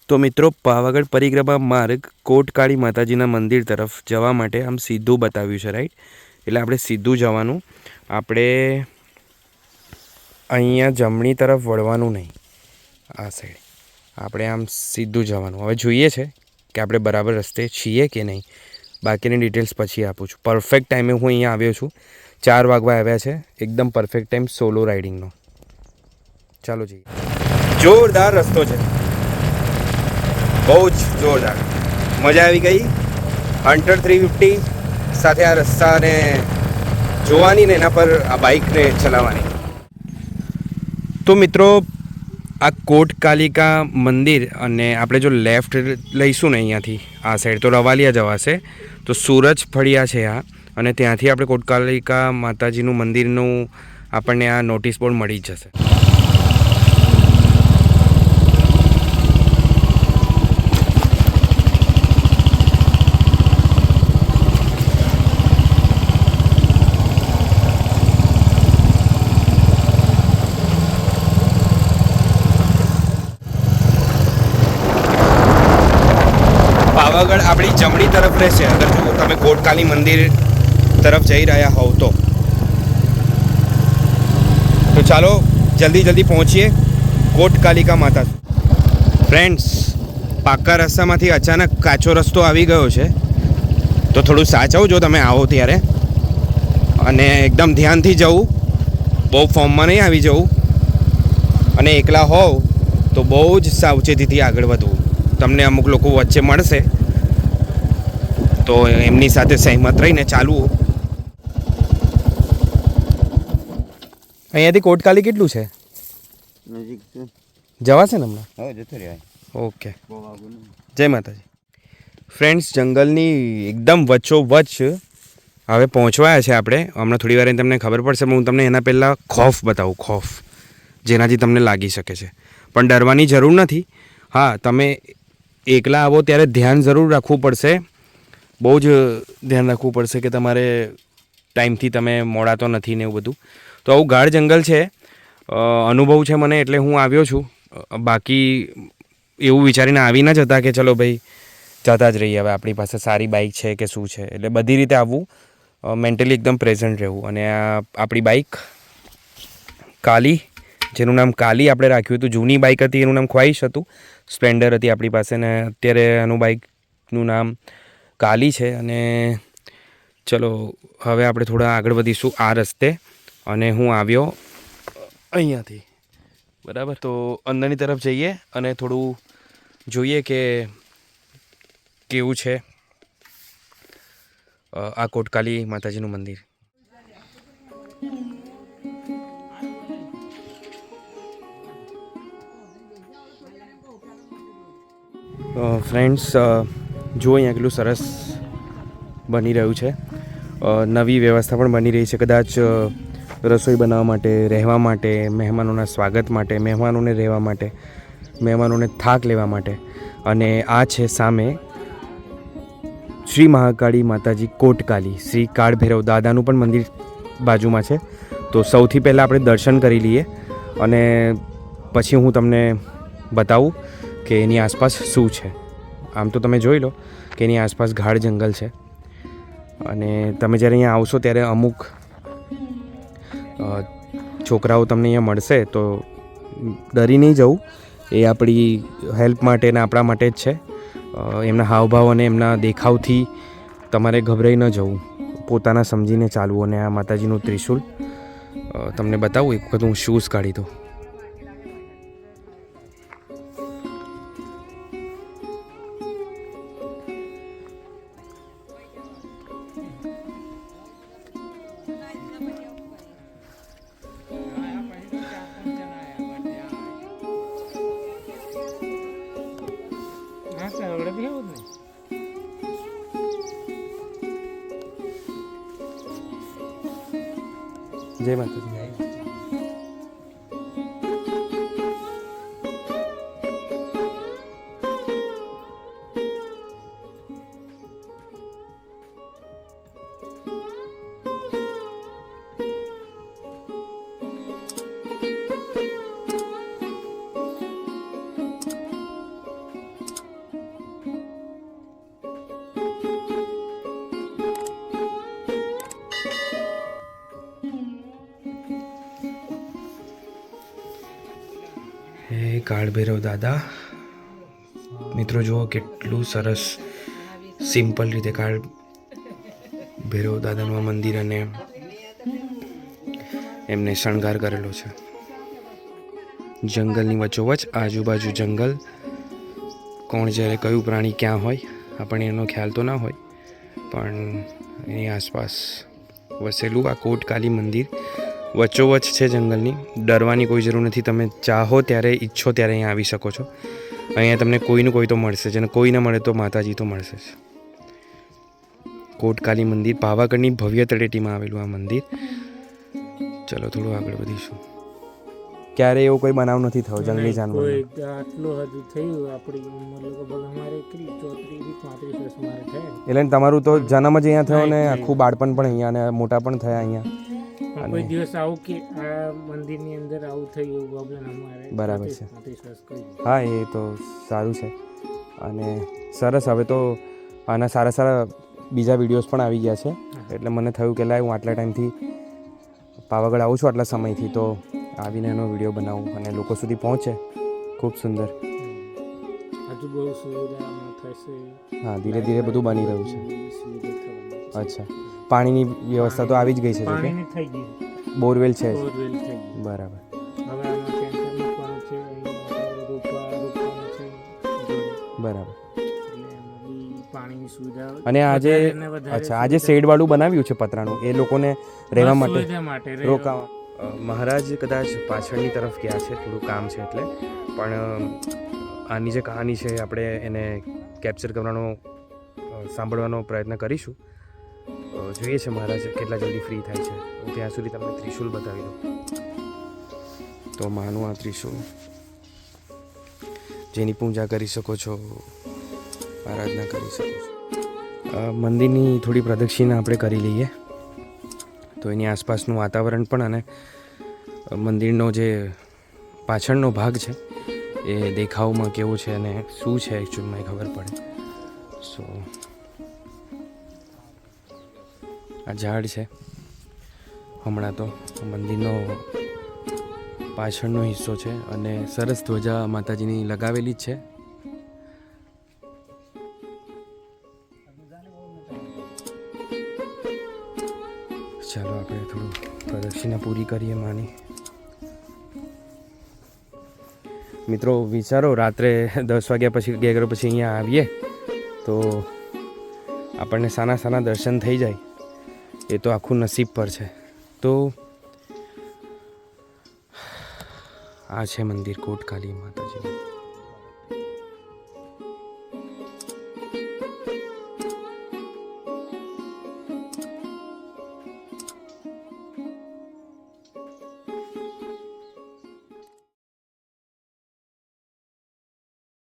તો મિત્રો પાવાગઢ પરિક્રમા માર્ગ કોટકાળી માતાજીના મંદિર તરફ જવા માટે આમ સીધું બતાવ્યું છે, રાઈટ? એટલે આપણે સીધું જવાનું, આપણે અહીંયા જમણી તરફ વળવાનું નહીં, આ સાઈડ આપણે આમ સીધું જવાનું. હવે જોઈએ છે કે આપણે બરાબર રસ્તે છીએ કે નહીં. બાકીની ડિટેલ્સ પછી આપું છું. પરફેક્ટ ટાઈમે હું અહીંયા આવ્યો છું, 4 વાગવા આવ્યા છે, એકદમ પરફેક્ટ ટાઈમ સોલો રાઇડિંગનો. ચાલો જઈએ. જોરદાર રસ્તો છે, બહુ જ જોરદાર, મજા આવી ગઈ. હન્ટર 350 સાથે આ રસ્તાને જોવાની ને એના પર આ બાઇકને ચલાવવાની. તો મિત્રો આ કોટકાલિકા મંદિર, અને આપણે જો લેફ્ટ લઈશું ને અહીંયાથી આ સાઈડ તો રવાલિયા જવાશે. તો સૂરજ ફળિયા છે આ, અને ત્યાંથી આપણે કોટકાલિકા માતાજીનું મંદિરનું આપણને આ નોટિસ બોર્ડ મળી જ જશે. પાવાગઢ આપણી જમણી તરફ રહેશે અગર જો તમે કોટકાલી મંદિર તરફ જઈ રહ્યા હોવ તો ચાલો જલ્દી પહોંચીએ કોટકાલિકા માતા. ફ્રેન્ડ્સ, પાકા રસ્તામાંથી અચાનક કાચો રસ્તો આવી ગયો છે, તો થોડું સાચવજો તમે આવો ત્યારે, અને એકદમ ધ્યાનથી જવું, બહુ ફોર્મમાં નહીં આવી જવું, અને એકલા હોવ તો બહુ જ સાવચેતીથી આગળ વધવું. તમને અમુક લોકો વચ્ચે મળશે તો એમની સાથે સહેમત રહીને ચાલવું. અહીંયાથી કોટકાલી કેટલું છે? નજીક છે, જવાશે ને હમણાં? હા, જતો રહ્યા. ઓકે, જય માતાજી. ફ્રેન્ડ્સ, જંગલની એકદમ વચ્ચોવચ્ચ હવે પહોંચવાયા છે આપણે. હમણાં થોડી વાર તમને ખબર પડશે, પણ હું તમને એના પહેલાં ખોફ બતાવું, ખોફ જેનાથી તમને લાગી શકે છે. પણ ડરવાની જરૂર નથી. હા, તમે એકલા આવો ત્યારે ધ્યાન જરૂર રાખવું પડશે, બહુ જ ધ્યાન રાખવું પડશે કે તમારે ટાઈમથી તમે મોડા તો નથી ને એવું બધું. તો આવું ગાઢ જંગલ છે, અનુભવ છે મને એટલે હું આવ્યો છું. બાકી એવું વિચારીને આવી ના જતા કે ચલો ભાઈ જતા જ રહીએ, હવે આપણી પાસે સારી બાઇક છે કે શું છે. એટલે બધી રીતે આવવું, મેન્ટલી એકદમ પ્રેઝન્ટ રહેવું. અને આ આપણી બાઇક કાલી, જેનું નામ કાલી આપણે રાખ્યું હતું. જૂની બાઇક હતી, એનું નામ ખ્વાહિશ હતું. સ્પ્લેન્ડર હતી આપણી પાસે, ને અત્યારે આનું બાઇકનું નામ કાલી છે. અને ચલો હવે આપણે થોડા આગળ વધીશું આ રસ્તે, અને હું આવ્યો અહીંયાથી, બરાબર? તો અંદરની તરફ જઈએ અને થોડું જોઈએ કે કેવું છે આ કોટકાલી માતાજીનું મંદિર. ફ્રેન્ડ્સ, જુઓ અહીંયા કેટલું સરસ બની રહ્યું છે. નવી વ્યવસ્થા પણ બની રહી છે, કદાચ રસોઈ બનાવવા માટે, રહેવા માટે, મહેમાનોના સ્વાગત માટે, મહેમાનોને રહેવા માટે, મહેમાનોને થાક લેવા માટે. અને આ છે સામે શ્રી મહાકાળી માતાજી કોટકાલી, શ્રી કાળભૈરવ દાદાનું પણ મંદિર બાજુમાં છે. તો સૌથી પહેલાં આપણે દર્શન કરી લઈએ, અને પછી હું તમને બતાવું કે એની આસપાસ શું છે. આમ તો તમે જોઈ લો કે એની આસપાસ ગાઢ જંગલ છે, અને તમે જ્યારે અહીંયા આવશો ત્યારે અમુક છોકરાઓ તમને અહીંયા મળશે, તો ડરી નહીં જવું. એ આપણી હેલ્પ માટે ને આપણા માટે જ છે. એમના હાવભાવ અને એમના દેખાવથી તમારે ગભરાઈ ન જવું, પોતાના સમજીને ચાલવું. અને આ માતાજીનું ત્રિશૂલ તમને બતાવું. એક વખત હું શૂઝ કાઢી દઉં. જય માતાજી. કાળ ભૈરવ દાદા. મિત્રો જુઓ કેટલું સરસ સિમ્પલ રીતે કાળ ભૈરવ દાદાનું આ મંદિર અને એમને શણગાર કરેલો છે. જંગલની વચ્ચોવચ, આજુબાજુ જંગલ. કોણ જ્યારે કયું પ્રાણી ક્યાં હોય આપણને એનો ખ્યાલ તો ના હોય, પણ એની આસપાસ વસેલું આ કોટકાલી મંદિર વચ્ચોવચ છે જંગલની. ડરવાની કોઈ જરૂર નથી. તમે ચાહો ત્યારે, ઈચ્છો ત્યારે અહીંયા આવી શકો છો. અહીંયા તમને કોઈનું કોઈ તો મળશે જ, અને કોઈ ન મળે તો માતાજી તો મળશે જ. કોટકાલી મંદિર, પાવાગઢની ભવ્ય તળેટીમાં આવેલું આ મંદિર. ચલો થોડું આગળ વધીશું. ક્યારે એવો કોઈ બનાવ નથી થયો જંગલી જાનવર? આટલું હજુ થયું આપણી ઉંમર લગભગ અમારે કેટલી 34-35 વર્ષ મારે થાય. એટલે તમારું તો જન્મ જ અહીંયા થયો ને આખું બાળપણ પણ અહીંયા અને મોટા પણ થયા અહીંયા. પણ કોઈ દિવસ આવું કે આ મંદિરની અંદર આવું થયું એવું પ્રોબ્લેમ અમારે બરાબર છે. 35 વર્ષ કરી. હા, એ તો સારું છે અને સરસ. હવે તો આના સારા સારા બીજા વિડીયોઝ પણ આવી ગયા છે, એટલે મને થયું કે લાય હું આટલા ટાઈમથી પાવાગઢ આવું છું, આટલા સમયથી, તો આવીને એનો વિડીયો બનાવું અને લોકો સુધી પહોંચે. ખૂબ સુંદર. હજુ બહુ સુવિધા થશે. હા, ધીરે ધીરે બધું બની રહ્યું છે. સુવિધા થવાની. અચ્છા, પાણીની વ્યવસ્થા તો આવી જ ગઈ છે? પાણીની થઈ ગઈ, બોરવેલ છે જ? બોરવેલ થઈ ગઈ. બરાબર. હવે આમાં ટેન્કર મૂકવાનું છે, અહીંયા રોપવાનું છે. બરાબર. એટલે એમાં બી પાણીની સુવિધા. અને આજે અચ્છા, આજે શેડવાળું બનાવ્યું છે પતરાનું, એ લોકોને રહેવા માટે રોકાવા. મહારાજ કદાચ પાછળની તરફ ગયા છે, થોડું કામ છે એટલે. પણ આની જે કહાની છે આપણે એને કેપ્ચર કરવાનો, સાંભળવાનો પ્રયત્ન કરીશું. જોઈએ છે મહારાજ કેટલા જલ્દી ફ્રી થાય છે. હું ત્યાં સુધી તમને ત્રિશુલ બતાવી દઉં. તો માનું આ ત્રિશુલ, જેની પૂજા કરી શકો છો, આરાધના કરી શકો છો. મંદિરની થોડી પ્રદક્ષિણા આપણે કરી લઈએ તો એની આસપાસનું વાતાવરણ પણ અને મંદિરનો જે પાછળનો ભાગ છે એ દેખાવમાં કેવો છે અને શું છે એકચ્યુઅલમાં એ ખબર પડે. સો આ ઝાડ છે હમણાં તો મંદિરનો પાછળનો હિસ્સો છે અને સરસ ધ્વજા માતાજીની લગાવેલી જ છે. ચાલો આપણે થોડું પ્રદક્ષિણા પૂરી કરીએ માની. મિત્રો વિચારો, રાત્રે 10 વાગ્યા પછી 11 પછી અહીંયા આવીએ તો આપણને સાના દર્શન થઈ જાય, એ તો આખું નસીબ પર છે. તો આ છે મંદિર કોટકાલી માતાજીનું.